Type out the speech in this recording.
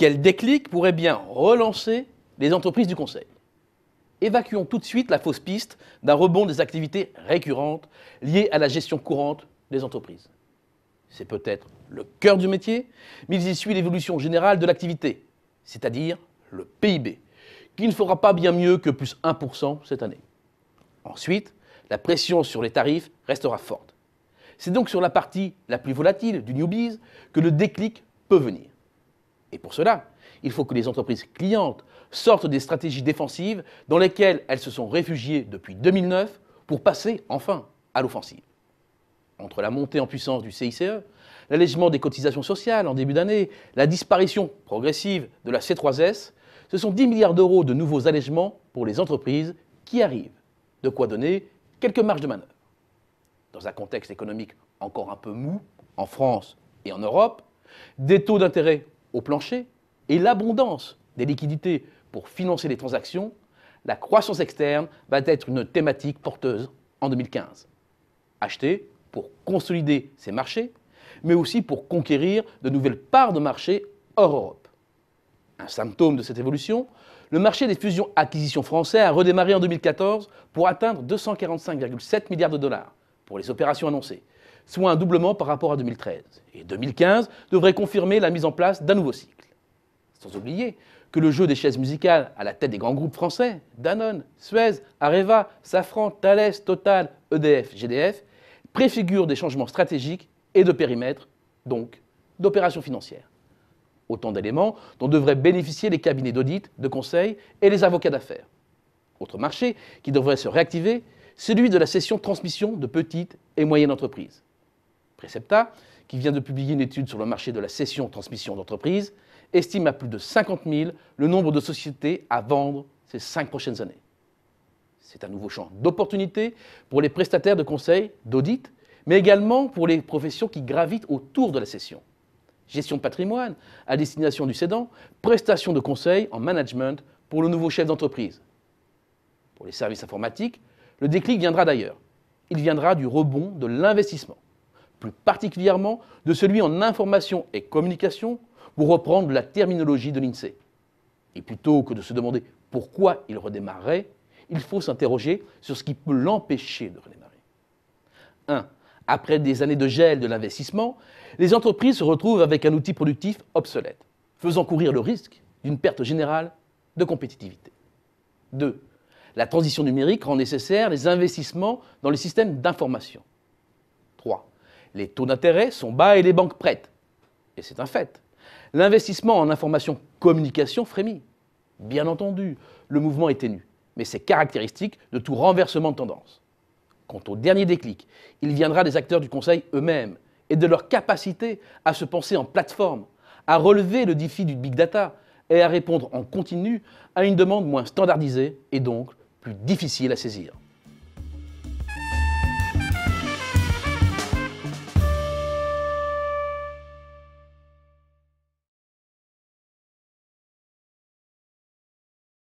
Quel déclic pourrait bien relancer les entreprises du conseil? Évacuons tout de suite la fausse piste d'un rebond des activités récurrentes liées à la gestion courante des entreprises. C'est peut-être le cœur du métier, mais il y suit l'évolution générale de l'activité, c'est-à-dire le PIB, qui ne fera pas bien mieux que plus 1% cette année. Ensuite, la pression sur les tarifs restera forte. C'est donc sur la partie la plus volatile du newbies que le déclic peut venir. Et pour cela, il faut que les entreprises clientes sortent des stratégies défensives dans lesquelles elles se sont réfugiées depuis 2009 pour passer enfin à l'offensive. Entre la montée en puissance du CICE, l'allègement des cotisations sociales en début d'année, la disparition progressive de la C3S, ce sont 10 milliards d'euros de nouveaux allègements pour les entreprises qui arrivent. De quoi donner quelques marges de manœuvre. Dans un contexte économique encore un peu mou, en France et en Europe, des taux d'intérêt au plancher et l'abondance des liquidités pour financer les transactions, la croissance externe va être une thématique porteuse en 2015. Acheter pour consolider ces marchés, mais aussi pour conquérir de nouvelles parts de marché hors Europe. Un symptôme de cette évolution, le marché des fusions-acquisitions français a redémarré en 2014 pour atteindre 245,7 milliards de dollars pour les opérations annoncées, soit un doublement par rapport à 2013. Et 2015 devrait confirmer la mise en place d'un nouveau cycle. Sans oublier que le jeu des chaises musicales à la tête des grands groupes français, Danone, Suez, Areva, Safran, Thales, Total, EDF, GDF, préfigure des changements stratégiques et de périmètre, donc d'opérations financières. Autant d'éléments dont devraient bénéficier les cabinets d'audit, de conseil et les avocats d'affaires. Autre marché qui devrait se réactiver, celui de la cession-transmission de petites et moyennes entreprises. Precepta, qui vient de publier une étude sur le marché de la cession-transmission d'entreprises, estime à plus de 50 000 le nombre de sociétés à vendre ces 5 prochaines années. C'est un nouveau champ d'opportunités pour les prestataires de conseil, d'audit, mais également pour les professions qui gravitent autour de la cession. Gestion de patrimoine à destination du cédant, prestations de conseil en management pour le nouveau chef d'entreprise. Pour les services informatiques, le déclic viendra d'ailleurs. Il viendra du rebond de l'investissement, plus particulièrement de celui en information et communication, pour reprendre la terminologie de l'INSEE. Et plutôt que de se demander pourquoi il redémarrerait, il faut s'interroger sur ce qui peut l'empêcher de redémarrer. 1. Après des années de gel de l'investissement, les entreprises se retrouvent avec un outil productif obsolète, faisant courir le risque d'une perte générale de compétitivité. 2. La transition numérique rend nécessaire les investissements dans les systèmes d'information. 3. Les taux d'intérêt sont bas et les banques prêtent. Et c'est un fait. L'investissement en information-communication frémit. Bien entendu, le mouvement est ténu, mais c'est caractéristique de tout renversement de tendance. Quant au dernier déclic, il viendra des acteurs du conseil eux-mêmes et de leur capacité à se penser en plateforme, à relever le défi du big data et à répondre en continu à une demande moins standardisée et donc plus difficile à saisir.